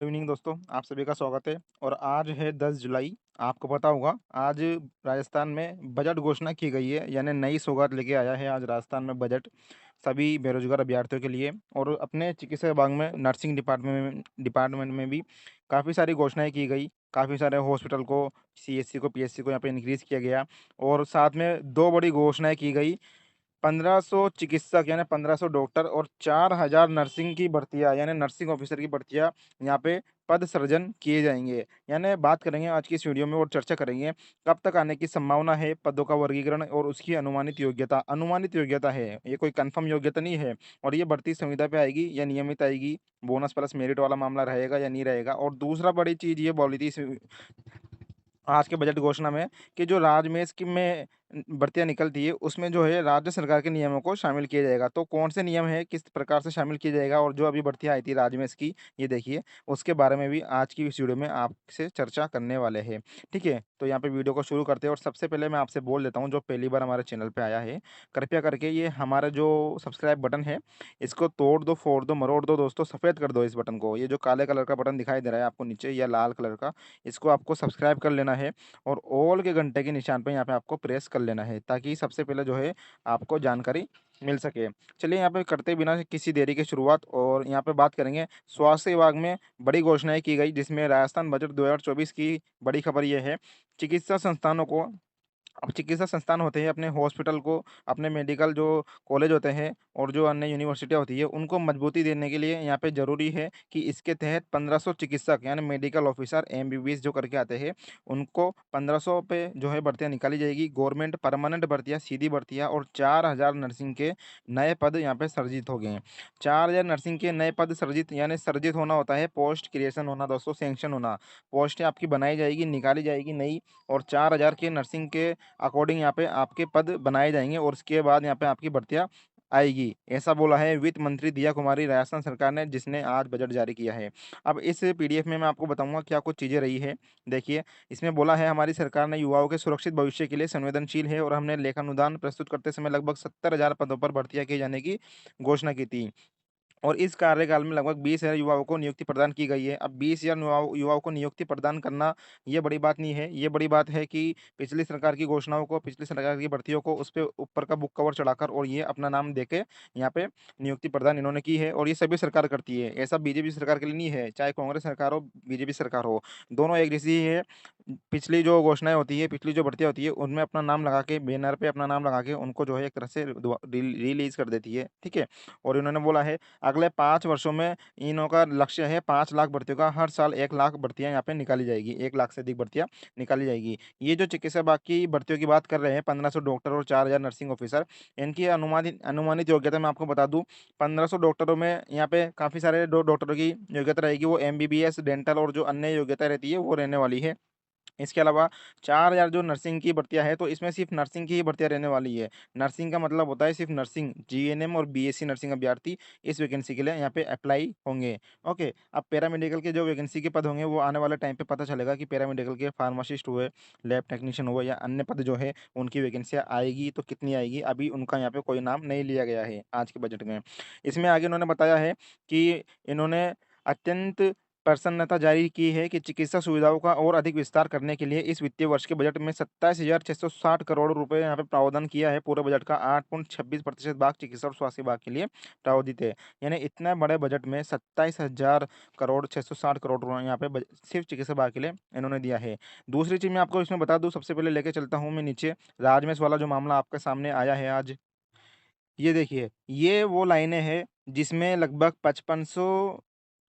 Good evening दोस्तों, आप सभी का स्वागत है। और आज है 10 जुलाई। आपको पता होगा आज राजस्थान में बजट घोषणा की गई है, यानी नई सौगात लेके आया है आज राजस्थान में बजट सभी बेरोजगार अभ्यर्थियों के लिए। और अपने चिकित्सा विभाग में नर्सिंग डिपार्टमेंट में भी काफ़ी सारी घोषणाएं की गई। काफ़ी सारे हॉस्पिटल को, सीएचसी को, पीएचसी को यहाँ पे इंक्रीज किया गया। और साथ में दो बड़ी घोषणाएं की गई। 1500 चिकित्सक यानी 1500 डॉक्टर और 4000 नर्सिंग की भर्तियां यानी नर्सिंग ऑफिसर की भर्तियां यहाँ पे पद सृजन किए जाएंगे। यानी बात करेंगे आज की इस वीडियो में और चर्चा करेंगे कब तक आने की संभावना है, पदों का वर्गीकरण और उसकी अनुमानित योग्यता है, ये कोई कंफर्म योग्यता नहीं है। और ये भर्ती संविदा पे आएगी या नियमित आएगी, बोनस प्लस मेरिट वाला मामला रहेगा या नहीं रहेगा। और दूसरा बड़ी चीज ये बोली थी आज के बजट घोषणा में कि जो राजमेष की में भर्तियाँ निकलती है उसमें जो है राज्य सरकार के नियमों को शामिल किया जाएगा। तो कौन से नियम है, किस प्रकार से शामिल किया जाएगा, और जो अभी भर्तियाँ आई थी राजमेष की, ये देखिए, उसके बारे में भी आज की इस वीडियो में आपसे चर्चा करने वाले हैं। ठीक है, तो यहाँ पे वीडियो को शुरू करते हैं। और सबसे पहले मैं आपसे बोल देता हूँ, जो पहली बार हमारे चैनल पे आया है, कृपया करके ये हमारा जो सब्सक्राइब बटन है इसको तोड़ दो, फोड़ दो, मरोड़ दो दोस्तों, सफ़ेद कर दो इस बटन को। ये जो काले कलर का बटन दिखाई दे रहा है आपको नीचे, या लाल कलर का, इसको आपको सब्सक्राइब कर लेना है। और ऑल के घंटे के निशान पे यहाँ पे आपको प्रेस कर लेना है, ताकि सबसे पहले जो है आपको जानकारी मिल सके। चलिए यहाँ पे करते बिना किसी देरी की शुरुआत, और यहाँ पे बात करेंगे स्वास्थ्य विभाग में बड़ी घोषणाएं की गई, जिसमें राजस्थान बजट 2024 की बड़ी खबर ये है। चिकित्सा संस्थानों को, अब चिकित्सा संस्थान होते हैं अपने हॉस्पिटल को, अपने मेडिकल जो कॉलेज होते हैं और जो अन्य यूनिवर्सिटियाँ होती है उनको मजबूती देने के लिए यहाँ पे ज़रूरी है कि इसके तहत 1500 चिकित्सक यानी मेडिकल ऑफिसर एमबीबीएस जो करके आते हैं उनको 1500 पे जो है भर्तियाँ निकाली जाएगी। गवर्नमेंट परमानेंट भर्तियाँ, सीधी भर्तियाँ, और 4000 नर्सिंग के नए पद यहाँ पे सृजित हो गए हैं। 4000 नर्सिंग के नए पद सृजित, यानी सृजित होना होता है पोस्ट क्रिएशन होना दोस्तों, सेंक्शन होना। पोस्टें आपकी बनाई जाएगी, निकाली जाएगी नई, और 4000 के नर्सिंग के अकॉर्डिंग यहाँ पे आपके पद बनाए जाएंगे और उसके बाद यहाँ पे आपकी भर्तियाँ आएगी। ऐसा बोला है वित्त मंत्री दिया कुमारी राजस्थान सरकार ने, जिसने आज बजट जारी किया है। अब इस पीडीएफ में मैं आपको बताऊंगा क्या कुछ चीज़ें रही है। देखिए, इसमें बोला है हमारी सरकार ने युवाओं के सुरक्षित भविष्य के लिए संवेदनशील है, और हमने लेखानुदान प्रस्तुत करते समय लगभग 70,000 पदों पर भर्तियां किए जाने की घोषणा की थी। और इस कार्यकाल में लगभग 20,000 युवाओं को नियुक्ति प्रदान की गई है। अब 20,000 युवाओं को नियुक्ति प्रदान करना ये बड़ी बात नहीं है। ये बड़ी बात है कि पिछली सरकार की घोषणाओं को, पिछली सरकार की भर्तियों को उस पे ऊपर का बुक कवर चढ़ाकर और ये अपना नाम देके यहाँ पे नियुक्ति प्रदान इन्होंने की है। और ये सभी सरकार करती है, ऐसा बीजेपी सरकार के लिए नहीं है। चाहे कांग्रेस सरकार हो, बीजेपी सरकार हो, दोनों एक जैसी ही है। पिछली जो घोषणाएं होती है, पिछली जो भर्तियां होती है, उनमें अपना नाम लगा के, बैनर पे अपना नाम लगा के उनको जो है एक तरह से रिलीज कर देती है। ठीक है, और इन्होंने बोला है अगले 5 वर्षों में इन्हों का लक्ष्य है 5 लाख भर्तियों का, हर साल 1 लाख भर्तियाँ यहाँ पे निकाली जाएगी, 1 लाख से अधिक भर्तियाँ निकाली जाएगी। ये जो चिकित्सा विभाग की भर्तियों की बात कर रहे हैं, 1500 डॉक्टर और 4000 नर्सिंग ऑफिसर, इनकी अनुमानित अनुमानित योग्यता मैं आपको बता दूं। 1500 डॉक्टरों में यहाँ पे काफ़ी सारे डॉक्टरों की योग्यता रहेगी, वो एमबीबीएस, डेंटल और जो अन्य योग्यता रहती है वो रहने वाली है। इसके अलावा 4000 जो नर्सिंग की भर्तियाँ हैं, तो इसमें सिर्फ नर्सिंग की ही भर्तियाँ रहने वाली है। नर्सिंग का मतलब होता है सिर्फ नर्सिंग, जीएनएम और बीएससी नर्सिंग अभ्यर्थी इस वैकेंसी के लिए यहाँ पे अप्लाई होंगे। ओके, अब पैरामेडिकल के जो वैकेंसी के पद होंगे वो आने वाले टाइम पे पता चलेगा कि पैरामेडिकल के फार्मासिस्ट हुए, लैब टेक्नीशियन हुए, या अन्य पद जो है उनकी वैकेंसियाँ आएगी तो कितनी आएगी, अभी उनका यहाँ पे कोई नाम नहीं लिया गया है आज के बजट में। इसमें आगे उन्होंने बताया है कि इन्होंने अत्यंत प्रसन्नता जारी की है कि चिकित्सा सुविधाओं का और अधिक विस्तार करने के लिए इस वित्तीय वर्ष के बजट में 27,660 करोड़ रुपए यहाँ पे प्रावधान किया है। पूरे बजट का 8.26% भाग चिकित्सा और स्वास्थ्य विभाग के लिए प्रावधानित है। यानी इतने बड़े बजट में 27,660 करोड़ यहाँ पे सिर्फ चिकित्सा विभाग के लिए इन्होंने दिया है। दूसरी चीज मैं आपको इसमें बता दूं, सबसे पहले लेके चलता हूँ मैं नीचे, राजमेष वाला जो मामला आपके सामने आया है आज, ये देखिए, ये वो लाइनें हैं जिसमें लगभग 5500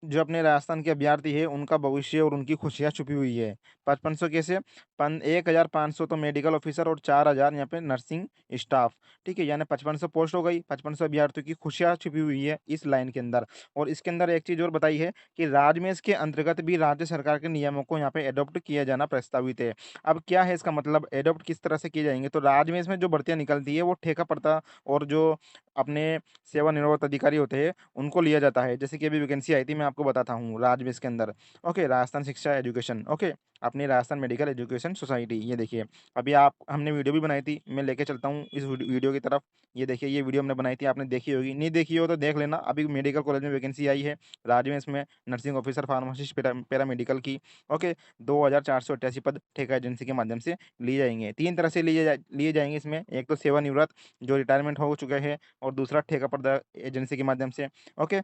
जो अपने राजस्थान के अभ्यर्थी है उनका भविष्य और उनकी खुशियाँ छुपी हुई है। 5500 कैसे? 1500 तो मेडिकल ऑफिसर और 4000 यहाँ पे नर्सिंग स्टाफ। ठीक है, यानी 5500 पोस्ट हो गई, 5500 अभ्यर्थियों की खुशियाँ छुपी हुई है इस लाइन के अंदर। और इसके अंदर एक चीज़ और बताई है कि राजमेष के अंतर्गत भी राज्य सरकार के नियमों को यहाँ पे एडॉप्ट किया जाना प्रस्तावित है। अब क्या है इसका मतलब, एडॉप्ट किस तरह से किए जाएंगे? तो राजमेष में जो भर्तियाँ निकलती है वो ठेका पड़ता और जो अपने सेवानिवृत्त अधिकारी होते हैं उनको लिया जाता है। जैसे कि अभी वैकेंसी आई थी, मैं आपको बताता हूँ राज्य में इसके अंदर। ओके, राजस्थान शिक्षा एजुकेशन, ओके, अपनी राजस्थान मेडिकल एजुकेशन सोसाइटी, ये देखिए। अभी आप हमने वीडियो भी बनाई थी, मैं लेके चलता हूँ इस वीडियो की तरफ। ये देखिए, ये वीडियो हमने बनाई थी, आपने देखी होगी, नहीं देखी हो तो देख लेना। अभी मेडिकल कॉलेज में वैकेंसी आई है राज्य में, इसमें नर्सिंग ऑफिसर, फार्मासिस्ट, पैरामेडिकल की। ओके, 2488 पद ठेका एजेंसी के माध्यम से लिए जाएंगे। 3 तरह से लिए जाएंगे इसमें। एक तो सेवानिवृत्त जो रिटायरमेंट हो चुके हैं, और दूसरा ठेका पद एजेंसी के माध्यम से। ओके,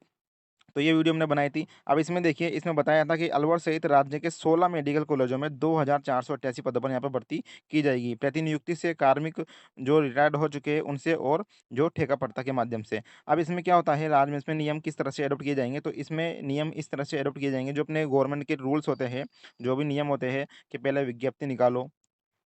तो ये वीडियो हमने बनाई थी। अब इसमें देखिए, इसमें बताया था कि अलवर सहित राज्य के 16 मेडिकल कॉलेजों में 2488 पदों पर यहाँ पे भर्ती की जाएगी। प्रतिनियुक्ति से कार्मिक जो रिटायर्ड हो चुके हैं उनसे, और जो ठेका पड़ता के माध्यम से। अब इसमें क्या होता है, राज्य में इसमें नियम किस तरह से अडॉप्ट किए जाएंगे, तो इसमें नियम इस तरह से अडॉप्ट किए जाएंगे, जो अपने गवर्नमेंट के रूल्स होते हैं, जो भी नियम होते हैं, कि पहले विज्ञप्ति निकालो,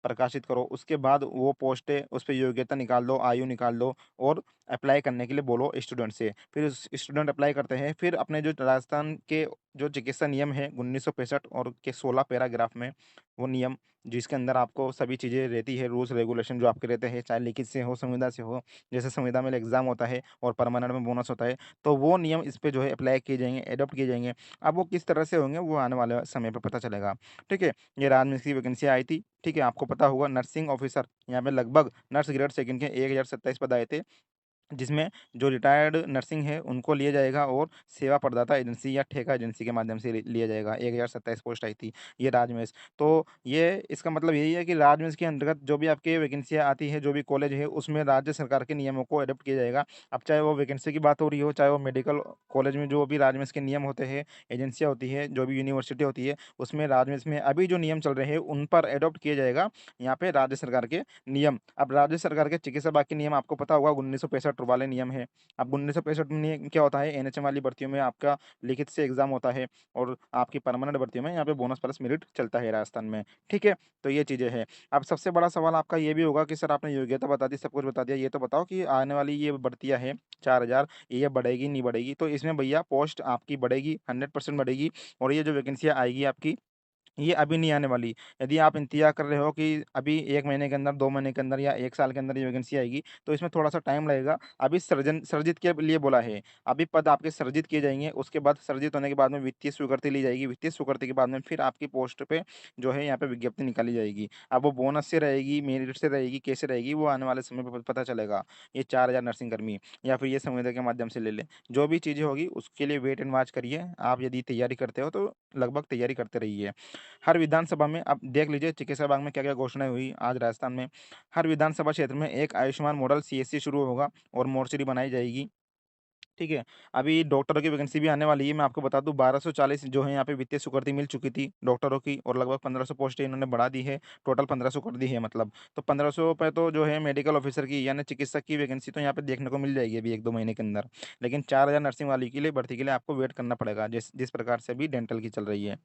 प्रकाशित करो, उसके बाद वो पोस्टें, उस पे योग्यता निकाल दो, आयु निकाल दो, और अप्लाई करने के लिए बोलो स्टूडेंट से। फिर स्टूडेंट अप्लाई करते हैं, फिर अपने जो राजस्थान के जो चिकित्सा नियम है 1965 और के 16 पैराग्राफ में, वो नियम जिसके अंदर आपको सभी चीज़ें रहती है, रूल्स रेगुलेशन जो आपके रहते हैं, चाहे लिखित से हो, संविदा से हो। जैसे संविदा में एग्जाम होता है और परमानेंट में बोनस होता है, तो वो नियम इस पे जो है अप्लाई किए जाएंगे, एडॉप्ट किए जाएंगे। अब वो किस तरह से होंगे, वो आने वाले समय पर पता चलेगा। ठीक है, ये राजमिस्त्री की वैकेंसी आई थी। ठीक है, आपको पता होगा नर्सिंग ऑफिसर, यहाँ पे लगभग नर्स ग्रेड सेकंड के 1027 पद आए थे, जिसमें जो रिटायर्ड नर्सिंग है उनको लिया जाएगा, और सेवा प्रदाता एजेंसी या ठेका एजेंसी के माध्यम से लिया जाएगा। 1027 पोस्ट आई थी, ये राजमेश। तो ये इसका मतलब यही है कि राजमेश के अंतर्गत जो भी आपके वैकेंसियाँ आती है, जो भी कॉलेज है, उसमें राज्य सरकार के नियमों को अडॉप्ट किया जाएगा। अब चाहे वो वैकेंसी की बात हो रही हो, चाहे वो मेडिकल कॉलेज में जो भी राजमेश के नियम होते हैं, एजेंसियाँ होती है, जो भी यूनिवर्सिटी होती है, उसमें राजमेश में अभी जो नियम चल रहे हैं उन पर अडॉप्ट किया जाएगा यहाँ पे राज्य सरकार के नियम। अब राज्य सरकार के चिकित्सा विभाग के नियम आपको पता होगा, 1965 वाले नियम है। अब 1965 में क्या होता है, एनएचएम वाली भर्तियों में आपका लिखित से एग्जाम होता है, और आपकी परमानेंट भर्तियों में यहाँ पे बोनस प्लस मेरिट चलता है राजस्थान में। ठीक है, तो ये चीजें हैं। अब सबसे बड़ा सवाल आपका ये भी होगा कि सर आपने योग्यता बता दी, सब कुछ बता दिया, ये तो बताओ कि आने वाली ये भर्तियां है 4000, ये बढ़ेगी नहीं बढ़ेगी? तो इसमें भैया पोस्ट आपकी बढ़ेगी, 100% बढ़ेगी। और ये जो वैकेंसियां आएगी आपकी, ये अभी नहीं आने वाली। यदि आप इंतज़ार कर रहे हो कि अभी 1 महीने के अंदर, 2 महीने के अंदर, या 1 साल के अंदर ये वैकेंसी आएगी, तो इसमें थोड़ा-सा टाइम लगेगा। अभी सर्जित के लिए बोला है। अभी पद आपके सर्जित किए जाएँगे, उसके बाद सर्जित होने के बाद में वित्तीय स्वीकृति ली जाएगी। वित्तीय स्वीकृति के बाद में फिर आपकी पोस्ट पे जो है यहाँ पे विज्ञप्ति निकाली जाएगी। अब वो बोनस से रहेगी, मेरिट से रहेगी, कैसे रहेगी, वो आने वाले समय पे पता चलेगा। ये 4000 नर्सिंग कर्मी, या फिर ये संविदा के माध्यम से ले लें। जो भी चीज़ें होगी उसके लिए वेट एंड वॉच करिए। आप यदि तैयारी करते हो तो लगभग तैयारी करते रहिए। हर विधानसभा में अब देख लीजिए चिकित्सा विभाग में क्या-क्या घोषणाएँ हुई आज राजस्थान में। हर विधानसभा क्षेत्र में एक आयुष्मान मॉडल सीएससी शुरू होगा, और मोर्चरी बनाई जाएगी। ठीक है, अभी डॉक्टरों की वैकेंसी भी आने वाली है। मैं आपको बता दूँ, 1240 जो है यहाँ पे वित्तीय स्वीकृति मिल चुकी थी डॉक्टरों की, और लगभग 1500 पोस्टें इन्होंने बढ़ा दी है। टोटल 1500 कर दी है मतलब। तो 1500 पे तो जो है मेडिकल ऑफिसर की, यानी चिकित्सक की वैकेंसी तो यहाँ पे देखने को मिल जाएगी अभी 1-2 महीने के अंदर। लेकिन 4000 नर्सिंग वाली के लिए भर्ती के लिए आपको वेट करना पड़ेगा, जिस जिस प्रकार से अभी डेंटल की चल रही है।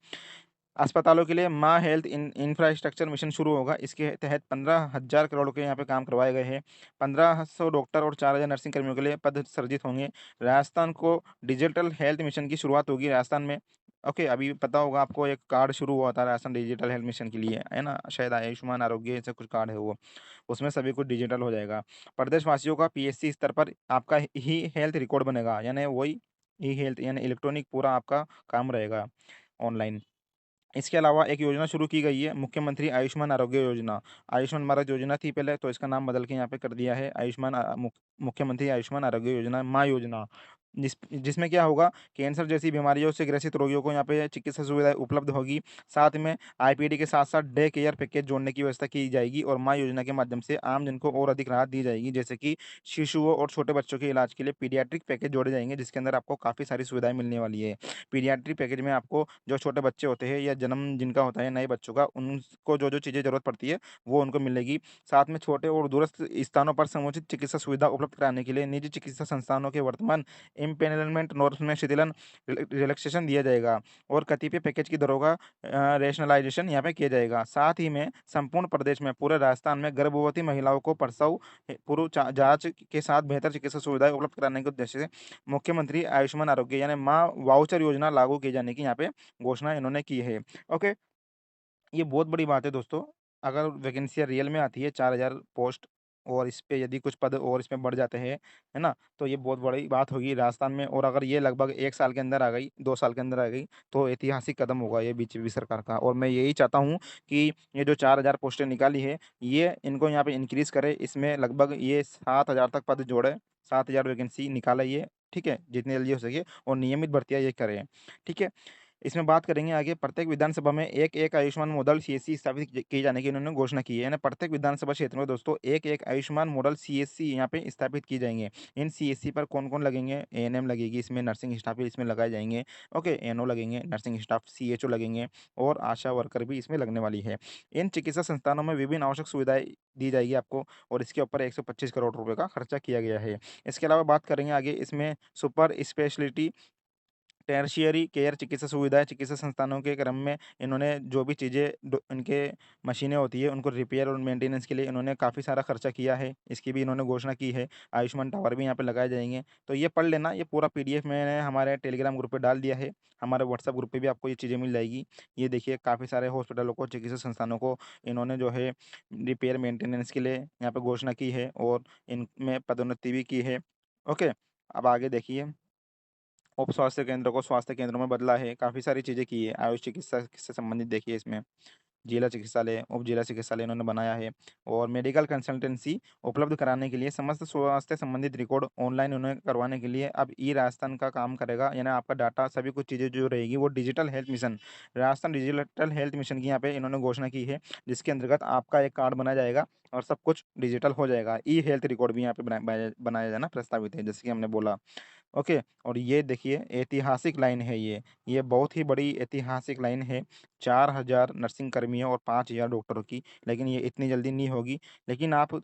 अस्पतालों के लिए माँ हेल्थ इंफ्रास्ट्रक्चर मिशन शुरू होगा। इसके तहत 15,000 करोड़ के यहाँ पे काम करवाए गए हैं। 1500 डॉक्टर और 4000 नर्सिंग कर्मियों के लिए पद सृजित होंगे। राजस्थान को डिजिटल हेल्थ मिशन की शुरुआत होगी राजस्थान में। ओके, अभी पता होगा आपको, एक कार्ड शुरू हुआ था राजस्थान डिजिटल हेल्थ मिशन के लिए, है ना? शायद आयुष्मान आरोग्य ऐसा कुछ कार्ड है वो। उसमें सभी कुछ डिजिटल हो जाएगा। प्रदेशवासियों का पीएचसी स्तर पर आपका ही हेल्थ रिकॉर्ड बनेगा, यानी वही ई हेल्थ, यानी इलेक्ट्रॉनिक पूरा आपका काम रहेगा ऑनलाइन। इसके अलावा एक योजना शुरू की गई है, मुख्यमंत्री आयुष्मान आरोग्य योजना। आयुष्मान भारत योजना थी पहले, तो इसका नाम बदल के यहाँ पे कर दिया है मुख्यमंत्री आयुष्मान आरोग्य योजना, माँ योजना। जिसमें क्या होगा, कैंसर जैसी बीमारियों से ग्रसित रोगियों को यहाँ पे चिकित्सा सुविधाएं उपलब्ध होगी। साथ में आईपीडी के साथ साथ डे केयर पैकेज जोड़ने की व्यवस्था की जाएगी, और माँ योजना के माध्यम से आम जन को और अधिक राहत दी जाएगी, जैसे कि शिशुओं और छोटे बच्चों के इलाज के लिए पीडियाट्रिक पैकेज जोड़े जाएंगे, जिसके अंदर आपको काफ़ी सारी सुविधाएं मिलने वाली है। पीडियाट्रिक पैकेज में आपको जो छोटे बच्चे होते हैं, या जन्म जिनका होता है नए बच्चों का, उनको जो जो चीज़ें ज़रूरत पड़ती है वो उनको मिलेगी। साथ में छोटे और दूरस्थ स्थानों पर समुचित चिकित्सा सुविधा उपलब्ध कराने के लिए निजी चिकित्सा संस्थानों के वर्तमान इम्पेनलमेंट नॉर्म्स में शिथिलन रिलैक्सेशन दिया जाएगा, और कतिपय पैकेज की दरों का रेशनलाइजेशन यहाँ पे किया जाएगा। साथ ही में संपूर्ण प्रदेश में, पूरे राजस्थान में गर्भवती महिलाओं को प्रसव पूर्व जांच के साथ बेहतर चिकित्सा सुविधाएं उपलब्ध कराने के उद्देश्य से मुख्यमंत्री आयुष्मान आरोग्य यानी माँ वाउचर योजना लागू किए जाने की यहाँ पे घोषणा इन्होंने की है। ओके, ये बहुत बड़ी बात है दोस्तों। अगर वैकेंसियाँ रियल में आती है 4000 पोस्ट, और इस पे यदि कुछ पद और इसमें बढ़ जाते हैं, है ना? तो ये बहुत बड़ी बात होगी राजस्थान में, और अगर ये लगभग 1 साल के अंदर आ गई, 2 साल के अंदर आ गई, तो ऐतिहासिक कदम होगा ये बीजेपी सरकार का। और मैं यही चाहता हूँ कि ये जो 4000 पोस्टें निकाली है, ये इनको यहाँ पे इंक्रीज़ करे, इसमें लगभग ये 7000 तक पद जोड़े, 7000 वैकेंसी निकाले ये, ठीक है? जितनी जल्दी हो सके, और नियमित भर्तियाँ ये करें, ठीक है? इसमें बात करेंगे आगे, प्रत्येक विधानसभा में एक-एक आयुष्मान मॉडल सीएससी स्थापित किए जाने की इन्होंने घोषणा की है। यानी प्रत्येक विधानसभा क्षेत्र में दोस्तों एक-एक आयुष्मान मॉडल सीएससी यहाँ पे स्थापित किए जाएँगे। इन सीएससी पर कौन-कौन लगेंगे? एएनएम लगेगी, इसमें नर्सिंग स्टाफ भी इसमें लगाए जाएँगे। ओके, एनओ लगेंगे, नर्सिंग स्टाफ, सीएचओ लगेंगे, और आशा वर्कर भी इसमें लगने वाली है। इन चिकित्सा संस्थानों में विभिन्न आवश्यक सुविधाएँ दी जाएगी आपको, और इसके ऊपर 125 करोड़ रुपए का खर्चा किया गया है। इसके अलावा बात करेंगे आगे, इसमें सुपर स्पेशलिटी टर्शियरी केयर चिकित्सा सुविधाएँ, चिकित्सा संस्थानों के क्रम में इन्होंने जो भी चीज़ें डो इनके मशीनें होती है, उनको रिपेयर और मेंटेनेंस के लिए इन्होंने काफ़ी सारा खर्चा किया है। इसकी भी इन्होंने घोषणा की है। आयुष्मान टावर भी यहाँ पे लगाए जाएँगे। तो ये पढ़ लेना, ये पूरा पीडीएफ मैंने हमारे टेलीग्राम ग्रुप पे डाल दिया है। हमारे व्हाट्सएप ग्रुप पे भी आपको ये चीज़ें मिल जाएगी। ये देखिए, काफ़ी सारे हॉस्पिटलों को, चिकित्सा संस्थानों को इन्होंने जो है रिपेयर मेंटेनेंस के लिए यहाँ पे घोषणा की है, और इनमें पदोन्नति भी की है। ओके, अब आगे देखिए, उप स्वास्थ्य केंद्रों को स्वास्थ्य केंद्रों में बदला है, काफ़ी सारी चीज़ें की है। आयुष चिकित्सा से संबंधित देखिए इसमें, जिला चिकित्सालय, उप जिला चिकित्सालय इन्होंने बनाया है, और मेडिकल कंसल्टेंसी उपलब्ध कराने के लिए समस्त स्वास्थ्य संबंधित रिकॉर्ड ऑनलाइन उन्हें करवाने के लिए अब ई राजस्थान का काम करेगा। यानी आपका डाटा, सभी कुछ चीज़ें जो रहेगी वो digital health mission, Rajasthan digital health mission की यहाँ पे इन्होंने घोषणा की है, जिसके अंतर्गत आपका एक कार्ड बनाया जाएगा और सब कुछ डिजिटल हो जाएगा। ई हेल्थ रिकॉर्ड भी यहाँ पे बनाया जाना प्रस्तावित है, जैसे कि हमने बोला। ओके, और ये देखिए, ऐतिहासिक लाइन है ये बहुत ही बड़ी ऐतिहासिक लाइन है। 4000 नर्सिंग कर्मियों और 5000 डॉक्टरों की, लेकिन ये इतनी जल्दी नहीं होगी। लेकिन आप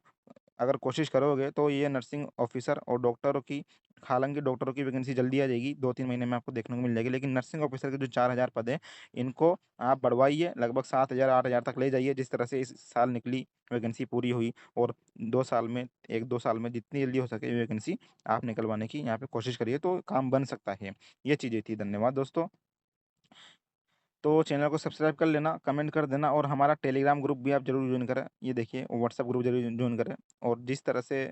अगर कोशिश करोगे तो ये नर्सिंग ऑफ़िसर और डॉक्टरों की, हालाँकि डॉक्टरों की वैकेंसी जल्दी आ जाएगी, 2-3 महीने में आपको देखने को मिल जाएगी। लेकिन नर्सिंग ऑफ़िसर के जो 4000 पद हैं, इनको आप बढ़वाइए, लगभग 7000 8000 तक ले जाइए, जिस तरह से इस साल निकली वैकेंसी पूरी हुई, और 2 साल में, 1-2 साल में जितनी जल्दी हो सके वैकेंसी आप निकलवाने की यहाँ पे कोशिश करिए, तो काम बन सकता है। ये चीज़ें थी। धन्यवाद दोस्तों। तो चैनल को सब्सक्राइब कर लेना, कमेंट कर देना, और हमारा टेलीग्राम ग्रुप भी आप ज़रूर जॉइन करें। ये देखिए, व्हाट्सएप ग्रुप ज़रूर जॉइन करें, और जिस तरह से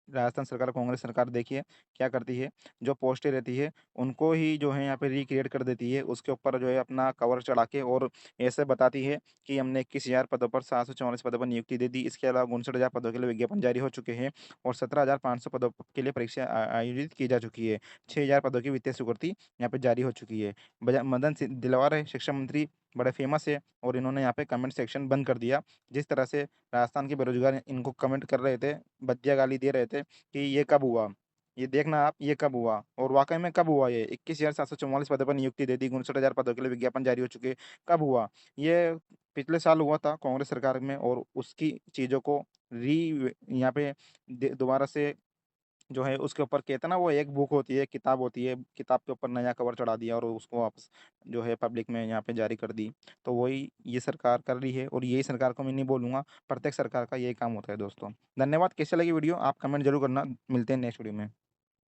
राजस्थान सरकार, कांग्रेस सरकार देखिए क्या करती है, जो पोस्टें रहती है उनको ही जो है यहाँ पे रिक्रिएट कर देती है, उसके ऊपर जो है अपना कवर चढ़ा के, और ऐसे बताती है कि हमने 21,000 पदों पर, 744 पदों पर नियुक्ति दे दी। इसके अलावा 59,000 पदों के लिए विज्ञापन जारी हो चुके हैं, और 17,500 पदों के लिए परीक्षा आयोजित की जा चुकी है। 6,000 पदों की वित्तीय स्वीकृति यहाँ पे जारी हो चुकी है। मदन सिंह दिलवार है शिक्षा मंत्री, बड़े फेमस है, और इन्होंने यहाँ पे कमेंट सेक्शन बंद कर दिया। जिस तरह से राजस्थान के बेरोजगार इनको कमेंट कर रहे थे, बत्तियाँ गाली दे रहे थे कि ये कब हुआ? ये देखना आप, ये कब हुआ? और वाक़ई में कब हुआ ये? 21,744 पदों पर नियुक्ति दे दी, 59,000 पदों के लिए विज्ञापन जारी हो चुके, कब हुआ? ये पिछले साल हुआ था कांग्रेस सरकार में, और उसकी चीज़ों को यहाँ पे दोबारा से जो है उसके ऊपर, कहते हैं ना, वो एक बुक होती है, किताब होती है, किताब के ऊपर नया कवर चढ़ा दिया, और उसको वापस जो है पब्लिक में यहाँ पे जारी कर दी। तो वही ये सरकार कर रही है, और यही सरकार को मैं नहीं बोलूँगा, प्रत्येक सरकार का यही काम होता है दोस्तों। धन्यवाद। कैसी लगी वीडियो आप कमेंट ज़रूर करना। मिलते हैं नेक्स्ट वीडियो में।